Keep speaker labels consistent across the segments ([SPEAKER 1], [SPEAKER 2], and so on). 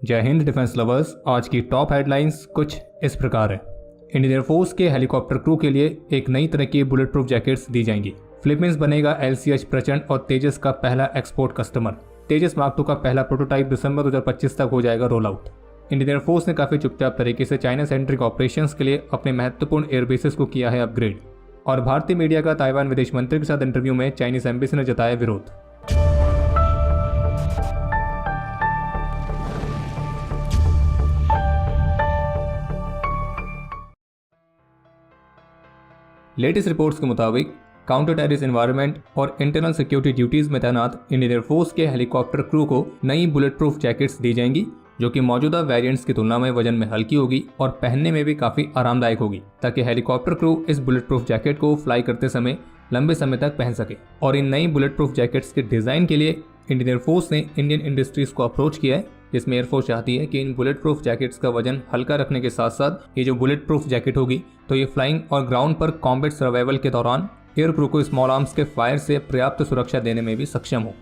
[SPEAKER 1] जय Hind defence lovers. आज की टॉप हेडलाइंस कुछ इस प्रकार है। इंडियन एयरफोर्स के हेलीकॉप्टर क्रू के लिए एक नई तरह की बुलेट प्रूफ जैकेट्स दी जाएंगी। फिलीपींस बनेगा LCH प्रचंड और तेजस का पहला एक्सपोर्ट कस्टमर। तेजस मार्क 2 का पहला प्रोटोटाइप दिसंबर 2025 तक हो जाएगा रोल आउट। इंडियन एयरफोर्स ने काफी चुपचाप तरीके से चाइना सेंट्रिक ऑपरेशंस के लिए अपने महत्वपूर्ण एयरबेसेस को किया है अपग्रेड। और भारतीय मीडिया का ताइवान विदेश मंत्री के साथ इंटरव्यू में चाइनीज एम्बेसी ने जताया विरोध। लेटेस्ट रिपोर्ट्स के मुताबिक काउंटर टेररिस्ट एनवायरनमेंट और इंटरनल सिक्योरिटी ड्यूटीज में तैनात इंडियन एयरफोर्स के हेलीकॉप्टर क्रू को नई बुलेट प्रूफ जैकेट्स दी जाएंगी, जो कि मौजूदा वेरिएंट्स की तुलना में वजन में हल्की होगी और पहनने में भी काफी आरामदायक होगी, ताकि हेलीकॉप्टर क्रू इस बुलेट प्रूफ जैकेट को फ्लाई करते समय लंबे समय तक पहन सके। और इन नई बुलेट प्रूफ जैकेट्स के डिजाइन के लिए इंडियन एयरफोर्स ने इंडियन इंडस्ट्रीज को अप्रोच किया है, जिसमें एयरफोर्स चाहती है कि इन बुलेट प्रूफ जैकेट्स का वजन हल्का रखने के साथ साथ ये जो बुलेट प्रूफ जैकेट होगी तो ये फ्लाइंग और ग्राउंड पर कॉम्बैट सर्वाइवल के दौरान एयर क्रू को स्मॉल आर्म्स के फायर से पर्याप्त सुरक्षा देने में भी सक्षम हो।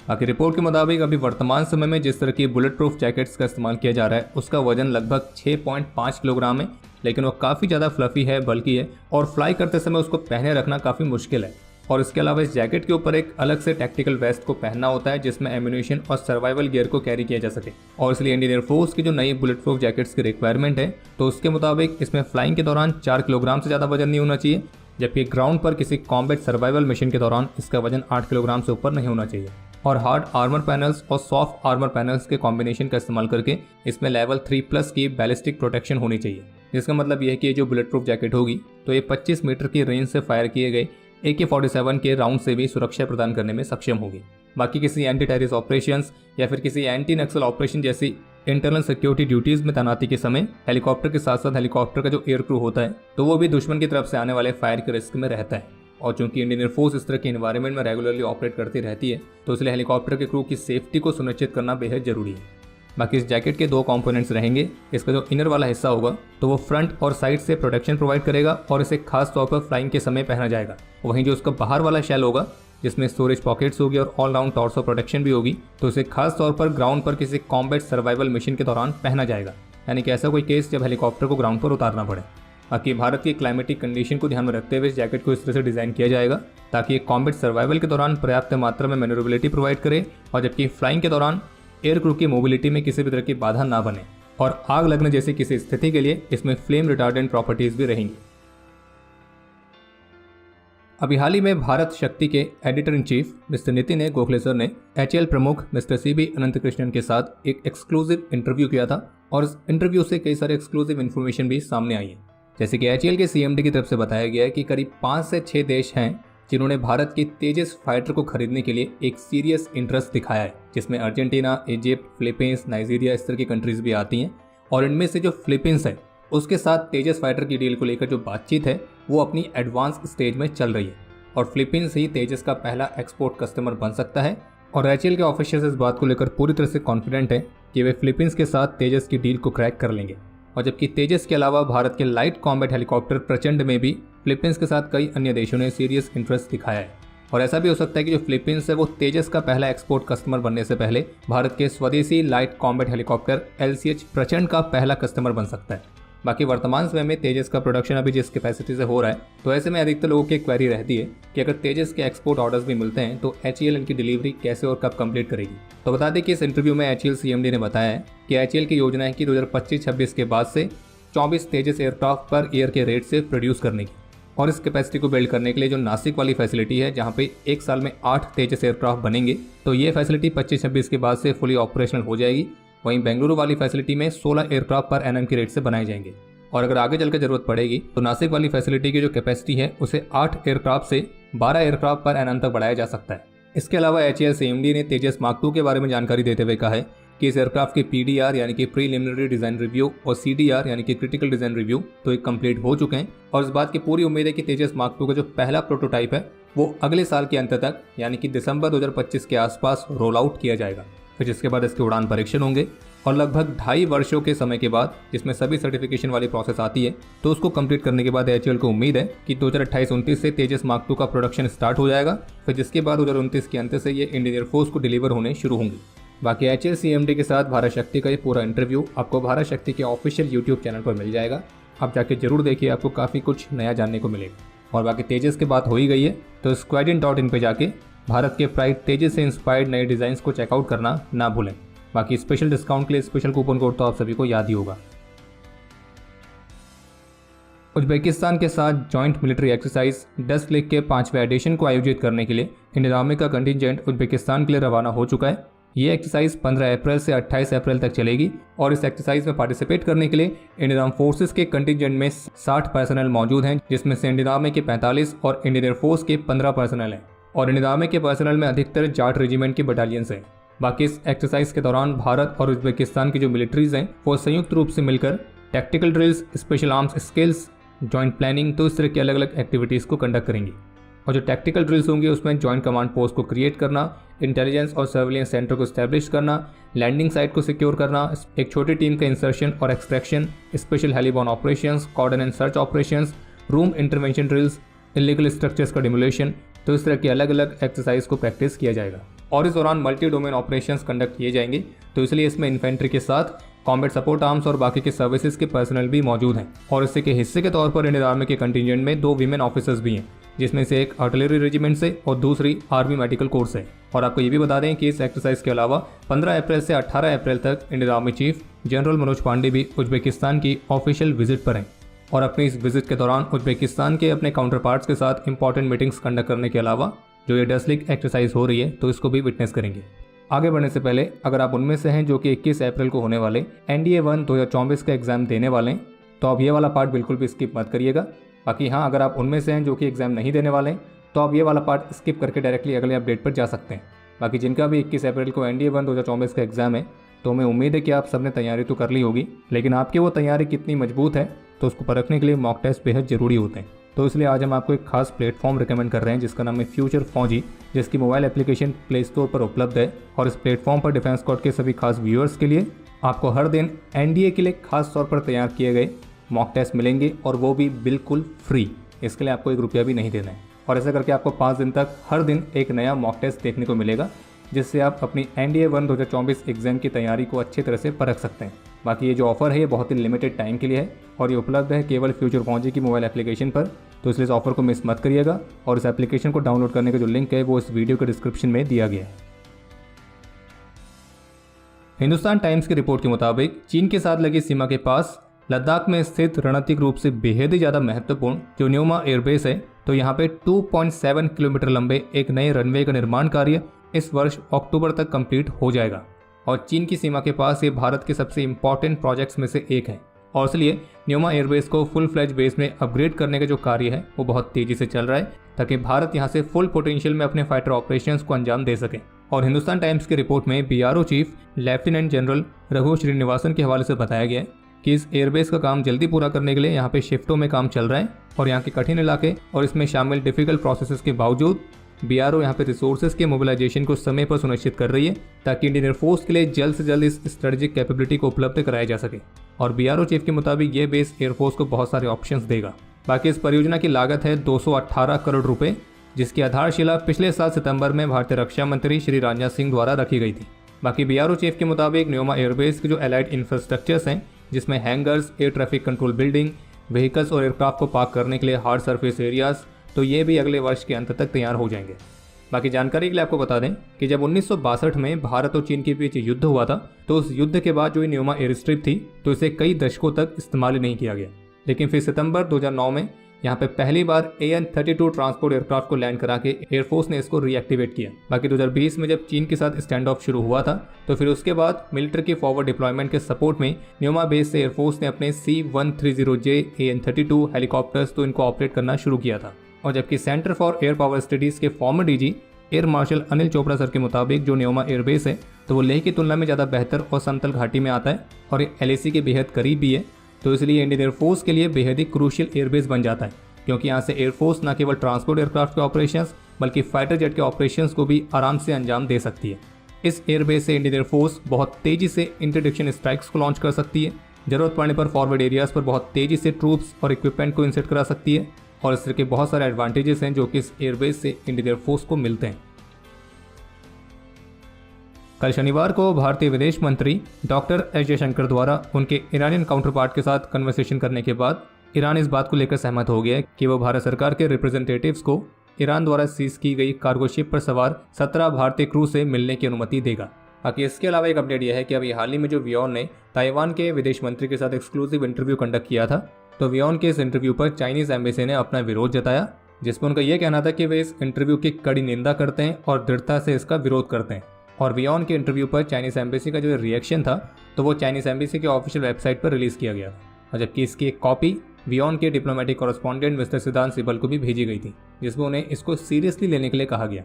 [SPEAKER 1] बाकी रिपोर्ट के मुताबिक अभी वर्तमान समय में जिस तरह की बुलेट प्रूफ जैकेट्स का इस्तेमाल किया जा रहा है उसका वजन लगभग 6.5 किलोग्राम है, लेकिन वो काफ़ी ज़्यादा फ्लफी है, बल्कि है और फ्लाई करते समय उसको पहने रखना काफ़ी मुश्किल है। और इसके अलावा इस जैकेट के ऊपर एक अलग से टैक्टिकल वेस्ट को पहनना होता है, जिसमें एम्यूनेशन और सर्वाइवल गियर को कैरी किया जा सके। और इसलिए इंडियन एयरफोर्स की जो नई बुलेट प्रूफ जैकेट्स की रिक्वायरमेंट है तो उसके मुताबिक इसमें फ्लाइंग के दौरान 4 किलोग्राम से ज़्यादा वजन नहीं होना चाहिए, जबकि ग्राउंड पर किसी कॉम्बैट सर्वाइवल मिशन के दौरान इसका वजन 8 किलोग्राम से ऊपर नहीं होना चाहिए। और हार्ड आर्मर पैनल्स और सॉफ्ट आर्मर पैनल्स के कॉम्बिनेशन का इस्तेमाल करके इसमें लेवल 3+ की बैलिस्टिक प्रोटेक्शन होनी चाहिए, जिसका मतलब यह है कि ये जो बुलेट प्रूफ जैकेट होगी तो ये 25 मीटर की रेंज से फायर किए गए AK-47 के राउंड से भी सुरक्षा प्रदान करने में सक्षम होगी। बाकी किसी एंटी टेररिस्ट ऑपरेशंस या फिर किसी एंटी नक्सल ऑपरेशन जैसी इंटरनल सिक्योरिटी ड्यूटीज में तैनाती के समय हेलीकॉप्टर के साथ साथ हेलीकॉप्टर का जो एयर क्रू होता है तो वो भी दुश्मन की तरफ से आने वाले फायर के रिस्क में रहता है। और चूंकि इंडियन एयरफोर्स इस तरह के एनवायरनमेंट में रेगुलरली ऑपरेट करती रहती है तो इसलिए हेलीकॉप्टर के क्रू की सेफ्टी को सुनिश्चित करना बेहद जरूरी है। बाकी इस जैकेट के 2 कंपोनेंट्स रहेंगे। इसका जो इनर वाला हिस्सा होगा तो वो फ्रंट और साइड से प्रोटेक्शन प्रोवाइड करेगा और इसे खास तौर पर फ्लाइंग के समय पहना जाएगा। वहीं जो उसका बाहर वाला शेल होगा जिसमें स्टोरेज पॉकेट्स होगी और ऑल राउंड टॉर्सो प्रोटेक्शन भी होगी, तो इसे खास तौर पर ग्राउंड पर किसी कॉम्बैट सर्वाइवल मिशन के दौरान पहना जाएगा, यानी कि ऐसा कोई केस जब हेलीकॉप्टर को ग्राउंड पर उतारना पड़े। बाकी भारत की क्लाइमेटिक कंडीशन को ध्यान में रखते हुए इस जैकेट को इस तरह से डिजाइन किया जाएगा ताकि ये कॉम्बैट सर्वाइवल के दौरान पर्याप्त मात्रा में मैन्यूवरेबिलिटी प्रोवाइड करे और जबकि फ्लाइंग के दौरान एयर क्रू की मोबिलिटी में किसी भी तरह की बाधा ना बने। और आग लगने जैसी किसी स्थिति के लिए इसमें फ्लेम रिटार्डेंट प्रॉपर्टीज भी रहेंगी। अभी हाल ही में भारत शक्ति के editor in chief mister Nitin Gokhale sir ने HAL प्रमुख मिस्टर CB अनंतकृष्णन के साथ एक एक्सक्लूसिव इंटरव्यू किया था और इस इंटरव्यू से कई सारे एक्सक्लूसिव इन्फॉर्मेशन भी सामने आई है। जैसे कि HAL के CMD की तरफ से बताया गया है कि करीब 5 से 6 देश हैं जिन्होंने भारत की तेजस फाइटर को खरीदने के लिए एक सीरियस इंटरेस्ट दिखाया है, जिसमें अर्जेंटीना, इजिप्ट, फिलीपींस, नाइजीरिया इस तरह की कंट्रीज भी आती हैं। और इनमें से जो फिलीपींस है उसके साथ तेजस फाइटर की डील को लेकर जो बातचीत है वो अपनी एडवांस स्टेज में चल रही है और फिलीपींस ही तेजस का पहला एक्सपोर्ट कस्टमर बन सकता है। और HAL के ऑफिसर्स इस बात को लेकर पूरी तरह से कॉन्फिडेंट है कि वे फिलीपींस के साथ तेजस की डील को क्रैक कर लेंगे। और जबकि तेजस के अलावा भारत के लाइट कॉम्बैट हेलीकॉप्टर प्रचंड में भी फिलीपींस के साथ कई अन्य देशों ने सीरियस इंटरेस्ट दिखाया है। और ऐसा भी हो सकता है कि जो फिलीपींस है वो तेजस का पहला एक्सपोर्ट कस्टमर बनने से पहले भारत के स्वदेशी लाइट कॉम्बैट हेलीकॉप्टर LCH प्रचंड का पहला कस्टमर बन सकता है। बाकी वर्तमान समय में तेजस का प्रोडक्शन अभी जिस कैपेसिटी से हो रहा है तो ऐसे में अधिकतर लोगों की क्वेरी रहती है कि अगर तेजस के एक्सपोर्ट ऑर्डर्स भी मिलते हैं तो HAL इनकी डिलीवरी कैसे और कब कंप्लीट करेगी। तो बता दें कि इस इंटरव्यू में HAL CMD ने बताया है कि HAL की योजना है कि 2025-26 के बाद से 24 तेजस एयरक्राफ्ट पर ईयर के रेट से प्रोड्यूस करने की। और इस कैपेसिटी को बिल्ड करने के लिए जो नासिक वाली फैसिलिटी है जहां पे एक साल में 8 तेजस एयरक्राफ्ट बनेंगे तो ये फैसिलिटी 25-26 के बाद से फुली ऑपरेशनल हो जाएगी। वहीं बेंगलुरु वाली फैसिलिटी में 16 एयरक्राफ्ट पर एनएम की रेट से बनाए जाएंगे। और अगर आगे चलकर जरूरत पड़ेगी तो नासिक वाली फैसिलिटी की जो कैपेसिटी है उसे 8 एयरक्राफ्ट से 12 एयरक्राफ्ट पर एनएम तक बढ़ाया जा सकता है। इसके अलावा HAL CMD ने तेजस मार्क 2 के बारे में जानकारी देते हुए कहा है कि इस एयरक्राफ्ट की PDR यानी कि प्रीलिमिनरी डिजाइन रिव्यू और CDR यानी कि क्रिटिकल डिजाइन रिव्यू तो एक कंप्लीट हो चुके हैं और इस बात की पूरी उम्मीद है कि तेजस मार्क 2 का जो पहला प्रोटोटाइप है वो अगले साल के अंत तक यानी कि दिसंबर 2025 के आसपास रोल आउट किया जाएगा। फिर जिसके बाद इसके उड़ान परीक्षण होंगे और लगभग 2.5 वर्षों के समय के बाद जिसमें सभी सर्टिफिकेशन वाली प्रोसेस आती है तो उसको कंप्लीट करने के बाद HAL को उम्मीद है कि 2028-29 से तेजस मार्क 2 का प्रोडक्शन स्टार्ट हो जाएगा। फिर जिसके बाद 2029 के अंत से ये इंडियन एयरफोर्स को डिलीवर होने शुरू होंगे। बाकी HAL-CMD के साथ भारत शक्ति का ये पूरा इंटरव्यू आपको भारत शक्ति के ऑफिशियल यूट्यूब चैनल पर मिल जाएगा। आप जाके जरूर देखिए, आपको काफ़ी कुछ नया जानने को मिलेगा। और बाकी तेजस की बात हो ही गई है तो squadron.in पे जाके भारत के प्राइड तेजस से इंस्पायर्ड नए डिज़ाइंस को चेकआउट करना ना भूलें। बाकी स्पेशल डिस्काउंट के लिए स्पेशल कूपन कोड तो आप सभी को याद ही होगा। उज्बेकिस्तान के साथ जॉइंट मिलिट्री एक्सरसाइज 10 लीग के 5वें एडिशन को आयोजित करने के लिए इंडियन आर्मी का कंटिजेंट उज्बेकिस्तान के लिए रवाना हो चुका है। ये एक्सरसाइज 15 अप्रैल से 28 अप्रैल तक चलेगी और इस एक्सरसाइज में पार्टिसिपेट करने के लिए इंडियन आर्म फोर्सेस के कंटिजेंट में 60 पर्सनल मौजूद हैं, जिसमें से इंडियन आर्मी के 45 और इंडियन एयरफोर्स के 15 पर्सनल हैं। और इंडियन आर्मी के पर्सनल में अधिकतर जाट रेजिमेंट की बटालियंस हैं। बाकी इस एक्सरसाइज के दौरान भारत और उज्बेकिस्तान की जो मिलिट्रीज हैं वो संयुक्त रूप से मिलकर tactical drills, special arms skills, joint planning, तो इस तरह की अलग अलग एक्टिविटीज़ को कंडक्ट करेंगी। और जो टैक्टिकल ड्रिल्स होंगे उसमें जॉइंट कमांड पोस्ट को क्रिएट करना, इंटेलिजेंस और सर्विलेंस सेंटर को स्टैब्लिश करना, लैंडिंग साइट को सिक्योर करना, एक छोटी टीम का इंसर्शन और extraction, special heliborne operations, cordon and search operations, room intervention drills, illegal structures का डिमोलेशन, तो इस तरह की अलग अलग एक्सरसाइज को प्रैक्टिस किया जाएगा। और इस दौरान मल्टी डोमेन ऑपरेशंस कंडक्ट किए जाएंगे, तो इसलिए इसमें इन्फेंट्री के साथ कॉम्बैट सपोर्ट आर्म्स और बाकी के सर्विसेज के पर्सनल भी मौजूद हैं। और इससे के हिस्से के तौर पर इंडियन आर्मी के कंटिजेंट में 2 वीमेन ऑफिसर्स भी हैं, जिसमें से एक आर्टिलरी रेजिमेंट से और दूसरी आर्मी मेडिकल कोर से। और आपको ये भी बता दें कि इस एक्सरसाइज के अलावा 15 अप्रैल से 18 अप्रैल तक Indian army chief general Manoj Pande भी उज्बेकिस्तान की ऑफिशियल विजिट पर हैं। और अपनी इस विजिट के दौरान उज्बेकिस्तान के अपने काउंटर पार्ट्स के साथ इंपॉर्टेंट मीटिंग्स कंडक्ट करने के अलावा जो ये 10 लीग एक्सरसाइज हो रही है तो इसको भी विटनेस करेंगे। आगे बढ़ने से पहले अगर आप उनमें से हैं जो कि 21 अप्रैल को होने वाले NDA 1 2024 का एग्जाम देने वाले हैं तो आप ये वाला पार्ट बिल्कुल भी स्किप मत करिएगा। बाकी हाँ, अगर आप उनमें से हैं जो कि एग्जाम नहीं देने वाले हैं तो आप ये वाला पार्ट स्किप करके डायरेक्टली अगले अपडेट पर जा सकते हैं। बाकी जिनका भी 21 अप्रैल को NDA 1 2024 का एग्जाम है तो हमें उम्मीद है कि आप सबने तैयारी तो कर ली होगी, लेकिन आपकी वो तैयारी कितनी मजबूत है तो उसको परखने के लिए मॉक टेस्ट बेहद ज़रूरी होते हैं। तो इसलिए आज हम आपको एक खास प्लेटफॉर्म रिकमेंड कर रहे हैं जिसका नाम है फ्यूचर फौजी, जिसकी मोबाइल एप्लीकेशन प्ले स्टोर पर उपलब्ध है। और इस प्लेटफॉर्म पर डिफेंस कोड के सभी खास व्यूअर्स के लिए आपको हर दिन NDA के लिए खास तौर पर तैयार किए गए मॉक टेस्ट मिलेंगे और वो भी बिल्कुल फ्री। इसके लिए आपको 1 रुपया भी नहीं देना है। और ऐसा करके आपको 5 दिन तक हर दिन एक नया मॉक टेस्ट देखने को मिलेगा, जिससे आप अपनी NDA 1 2024 एग्जाम की तैयारी को अच्छी तरह से परख सकते हैं। बाकी ये जो ऑफर है ये बहुत ही लिमिटेड टाइम के लिए है और ये उपलब्ध है केवल फ्यूचर फौजी की मोबाइल एप्लीकेशन पर, तो इसलिए इस ऑफर को मिस मत करिएगा। और इस एप्लीकेशन को डाउनलोड करने का जो लिंक है वो इस वीडियो के डिस्क्रिप्शन में दिया गया है। हिंदुस्तान टाइम्स की रिपोर्ट के मुताबिक चीन के साथ लगी सीमा के पास लद्दाख में स्थित रणनीतिक रूप से बेहद ही ज़्यादा महत्वपूर्ण जो न्योमा एयरबेस है, तो यहाँ पे 2.7 किलोमीटर लंबे एक नए रनवे का निर्माण कार्य इस वर्ष अक्टूबर तक कंप्लीट हो जाएगा। और चीन की सीमा के पास ये भारत के सबसे इंपॉर्टेंट प्रोजेक्ट्स में से एक है और इसलिए न्योमा एयरबेस को फुल फ्लैज बेस में अपग्रेड करने का जो कार्य है वो बहुत तेजी से चल रहा है ताकि भारत यहाँ से फुल पोटेंशियल में अपने फाइटर ऑपरेशंस को अंजाम दे सके। और हिंदुस्तान टाइम्स की रिपोर्ट में BRO chief lieutenant general Raghu Srinivasan के हवाले से बताया गया है कि इस एयरबेस का काम जल्दी पूरा करने के लिए यहाँ पे शिफ्टों में काम चल रहा है और यहाँ के कठिन इलाके और इसमें शामिल डिफिकल्ट प्रोसेसेस के बावजूद BRO यहाँ पे रिसोर्सेज के मोबिलाइजेशन को समय पर सुनिश्चित कर रही है ताकि इंडियन एयरफोर्स के लिए जल्द से जल्द इस स्ट्रेटेजिक कैपेबिलिटी को उपलब्ध कराया जा सके। और BRO चीफ के मुताबिक ये बेस एयरफोर्स को बहुत सारे ऑप्शंस देगा। बाकी इस परियोजना की लागत है 218 करोड़ रुपए, जिसकी आधारशिला पिछले साल सितंबर में भारतीय रक्षा मंत्री श्री राजनाथ सिंह द्वारा रखी गई थी। बाकी BRO चीफ के मुताबिक न्योमा एयरबेस के जो एलाइड इंफ्रास्ट्रक्चर्स हैं जिसमें hangers, air traffic control building, vehicles और एयरक्राफ्ट को पार्क करने के लिए हार्ड सरफेस एरियाज, तो ये भी अगले वर्ष के अंत तक तैयार हो जाएंगे। बाकी जानकारी के लिए आपको बता दें कि जब 1962 में भारत और चीन के बीच युद्ध हुआ था तो उस युद्ध के बाद जो ये न्योमा एयर स्ट्रिप थी तो इसे कई दशकों तक इस्तेमाल नहीं किया गया, लेकिन फिर सितंबर 2009 में यहाँ पे पहली बार AN-32 ट्रांसपोर्ट एयरक्राफ्ट को लैंड करा के एयरफोर्स ने इसको रीएक्टिवेट किया। बाकी 2020 में जब चीन के साथ स्टैंड ऑफ शुरू हुआ था तो फिर उसके बाद मिलिट्री की फॉरवर्ड डिप्लॉयमेंट के सपोर्ट में न्योमा बेस से एयरफोर्स ने अपने C-130J AN-32 हेलीकॉप्टर्स तो इनको ऑपरेट करना शुरू किया था। और जबकि centre for air power studies के former DG air marshal Anil Chopra sir के मुताबिक जो न्योमा एयरबेस है तो वो लेह की तुलना में ज़्यादा बेहतर और समतल घाटी में आता है और ये LAC के बेहद करीब भी है, तो इसलिए इंडियन एयरफोर्स के लिए बेहद ही क्रूशियल एयरबेस बन जाता है क्योंकि यहाँ से एयरफोर्स न केवल ट्रांसपोर्ट एयरक्राफ्ट के ऑपरेशंस बल्कि फाइटर जेट के ऑपरेशंस को भी आराम से अंजाम दे सकती है। इस एयरबेस से इंडियन एयरफोर्स बहुत तेजी से इंटरडिक्शन स्ट्राइक्स को लॉन्च कर सकती है, जरूरत पड़ने पर फॉरवर्ड एरियाज पर बहुत तेजी से ट्रूप्स और इक्विपमेंट को इंसर्ट करा सकती है और इस तरह के बहुत सारे एडवांटेजेस हैं जो कि इस एयरबेस से इंडियन एयरफोर्स को मिलते हैं। कल शनिवार को भारतीय विदेश मंत्री डॉक्टर एस जयशंकर द्वारा उनके ईरानियन काउंटर पार्ट के साथ कन्वर्सेशन करने के बाद ईरान इस बात को लेकर सहमत हो गया है कि वो भारत सरकार के रिप्रेजेंटेटिव्स को ईरान द्वारा सीज की गई कार्गो शिप पर सवार 17 भारतीय क्रू से मिलने की अनुमति देगा। बाकी इसके अलावा एक अपडेट यह है कि अभी हाल ही में जो वियोन ने ताइवान के विदेश मंत्री के साथ एक्सक्लूसिव इंटरव्यू कंडक्ट किया था, तो वियोन के इस इंटरव्यू पर चाइनीज एम्बेसी ने अपना विरोध जताया, जिसमें उनका यह कहना था कि वे इस इंटरव्यू की कड़ी निंदा करते हैं और दृढ़ता से इसका विरोध करते हैं। और वियोन के इंटरव्यू पर चाइनीज एम्बेसी का जो रिएक्शन था तो वो चाइनीज एम्बेसी के ऑफिशियल वेबसाइट पर रिलीज किया गया, और जबकि इसकी एक कॉपी वियोन के डिप्लोमेटिक कॉरेस्पॉन्डेंट मिस्टर सिद्धांत सिबल को भी भेजी गई थी, जिसमें उन्हें इसको सीरियसली लेने के लिए कहा गया।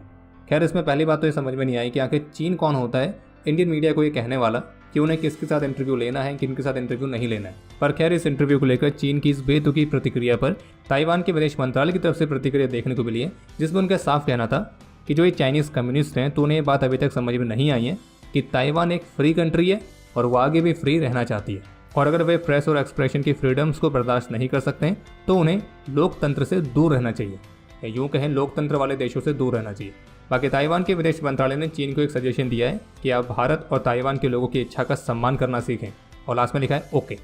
[SPEAKER 1] खैर, इसमें पहली बात तो ये समझ में नहीं आई कि आखिर चीन कौन होता है इंडियन मीडिया को ये कहने वाला कि उन्हें किसके साथ इंटरव्यू लेना है, किनके साथ इंटरव्यू नहीं लेना है। पर खैर, इस इंटरव्यू को लेकर चीन की इस बेतुकी प्रतिक्रिया पर ताइवान के विदेश मंत्रालय की तरफ से प्रतिक्रिया देखने को मिली है, जिसमें उनका साफ कहना था कि जो ये चाइनीज कम्युनिस्ट हैं तो उन्हें ये बात अभी तक समझ में नहीं आई है कि ताइवान एक फ्री कंट्री है और वो आगे भी फ्री रहना चाहती है, और अगर वे प्रेस और एक्सप्रेशन की फ्रीडम्स को बर्दाश्त नहीं कर सकते हैं तो उन्हें लोकतंत्र से दूर रहना चाहिए, या यूँ कहें लोकतंत्र वाले देशों से दूर रहना चाहिए। बाकी ताइवान के विदेश मंत्रालय ने चीन को एक सजेशन दिया है कि आप भारत और ताइवान के लोगों की इच्छा का सम्मान करना सीखें, और लास्ट में लिखा है ओके।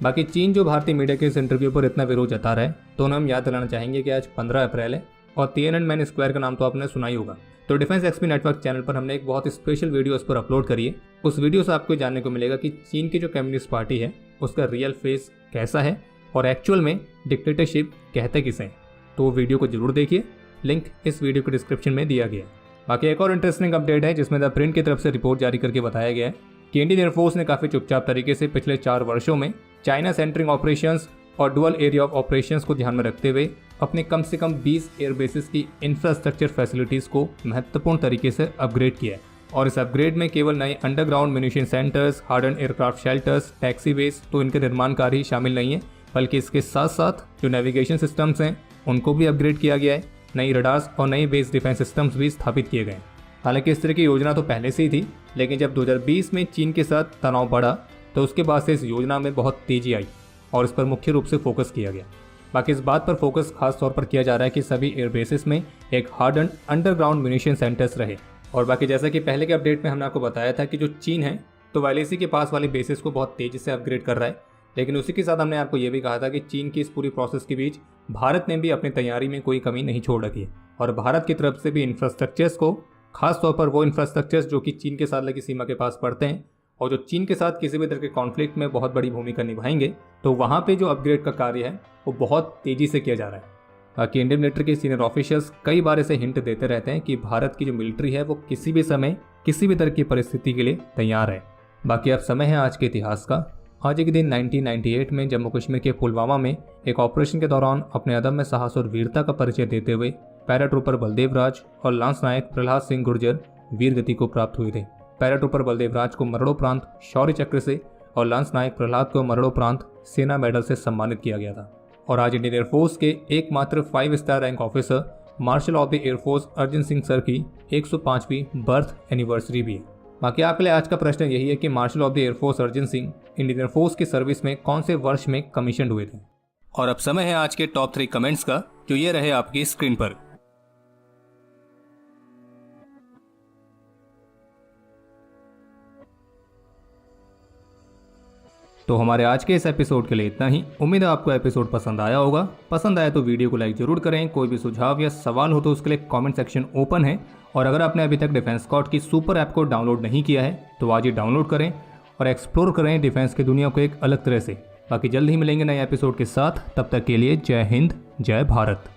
[SPEAKER 1] बाकी चीन जो भारतीय मीडिया के इस इंटरव्यू पर इतना विरोध जता रहा है तो उन्हें हम याद दिलाना चाहेंगे कि आज 15 अप्रैल है और तिएननमेन स्क्वायर का नाम तो आपने सुना ही होगा। तो डिफेंस एक्सपी नेटवर्क चैनल पर हमने एक बहुत स्पेशल वीडियो उस पर अपलोड करी है। उस वीडियो से आपको जानने को मिलेगा कि चीन की जो कम्युनिस्ट पार्टी है उसका रियल फेस कैसा है और एक्चुअल में डिक्टेटरशिप कहते किसे हैं। तो वो वीडियो को जरूर देखिए, लिंक इस वीडियो के डिस्क्रिप्शन में दिया गया है। बाकी एक और इंटरेस्टिंग अपडेट है जिसमें द प्रिंट की तरफ से रिपोर्ट जारी करके बताया गया है कि इंडियन एयरफोर्स ने काफ़ी चुपचाप तरीके से पिछले 4 वर्षों में चाइना सेंटरिंग ऑपरेशंस और डुअल एरिया ऑफ ऑपरेशंस को ध्यान में रखते हुए अपने कम से कम 20 एयरबेसिस की इंफ्रास्ट्रक्चर फैसिलिटीज़ को महत्वपूर्ण तरीके से अपग्रेड किया है। और इस अपग्रेड में केवल नए underground munition centres, harden aircraft shelters, taxiways तो इनके निर्माण कार्य ही शामिल नहीं है, बल्कि इसके साथ साथ जो नेविगेशन सिस्टम्स हैं उनको भी अपग्रेड किया गया है। नई रडार्स और नई बेस डिफेंस सिस्टम्स भी स्थापित किए गए। हालांकि इस तरह की योजना तो पहले से ही थी, लेकिन जब 2020 में चीन के साथ तनाव बढ़ा तो उसके बाद से इस योजना में बहुत तेजी आई और इस पर मुख्य रूप से फोकस किया गया। बाकी इस बात पर फोकस खास तौर पर किया जा रहा है कि सभी एयरबेसिस में एक हार्डन अंडरग्राउंड म्यूनिशन सेंटर्स रहे। और बाकी जैसा कि पहले के अपडेट में हमने आपको बताया था कि जो चीन है तो वायलेसी के पास वाली बेसिस को बहुत तेजी से अपग्रेड कर रहा है, लेकिन उसी के साथ हमने आपको ये भी कहा था कि चीन की इस पूरी प्रोसेस के बीच भारत ने भी अपनी तैयारी में कोई कमी नहीं छोड़ रखी है और भारत की तरफ से भी इंफ्रास्ट्रक्चर्स को, खास तौर पर वो इंफ्रास्ट्रक्चर्स जो कि चीन के साथ लगी सीमा के पास पड़ते हैं और जो चीन के साथ किसी भी तरह के कॉन्फ्लिक्ट में बहुत बड़ी भूमिका निभाएंगे, तो वहाँ पे जो अपग्रेड का कार्य है वो बहुत तेजी से किया जा रहा है। बाकी इंडियन मिलिट्री के सीनियर ऑफिशियल्स कई बार ऐसे हिंट देते रहते हैं कि भारत की जो मिलिट्री है वो किसी भी समय किसी भी तरह की परिस्थिति के लिए तैयार है। बाकी अब समय है आज के इतिहास का। आज के दिन 1998 में जम्मू कश्मीर के पुलवामा में एक ऑपरेशन के दौरान अपने अदम्य साहस और वीरता का परिचय देते हुए पैराट्रूपर बलदेव राज और लांस नायक प्रहलाद सिंह गुर्जर वीर गति को प्राप्त हुए थे। पैराट्रूपर बलदेव राज को मरणोपरांत शौर्य चक्र से और लांस नायक प्रहलाद को मरणोपरांत सेना मेडल से सम्मानित किया गया था। और आज इंडियन एयरफोर्स के एकमात्र 5 star rank officer marshal of the air force Arjun Singh sir की 105वीं बर्थ एनिवर्सरी भी है। बाकी आपके लिए आज का प्रश्न यही है कि marshal of the air force Arjun Singh Indian air force की सर्विस में कौन से वर्ष में कमीशन हुए थे। और अब समय है आज के टॉप 3 कमेंट्स का, जो ये रहे आपकी स्क्रीन पर। तो हमारे आज के इस एपिसोड के लिए इतना ही। उम्मीद है आपको एपिसोड पसंद आया होगा। पसंद आया तो वीडियो को लाइक जरूर करें। कोई भी सुझाव या सवाल हो तो उसके लिए कमेंट सेक्शन ओपन है। और अगर आपने अभी तक डिफेंस स्कॉट की सुपर ऐप को डाउनलोड नहीं किया है तो आज ही डाउनलोड करें और एक्सप्लोर करें डिफेंस की दुनिया को एक अलग तरह से। बाकी जल्द ही मिलेंगे नए एपिसोड के साथ। तब तक के लिए जय हिंद, जय भारत।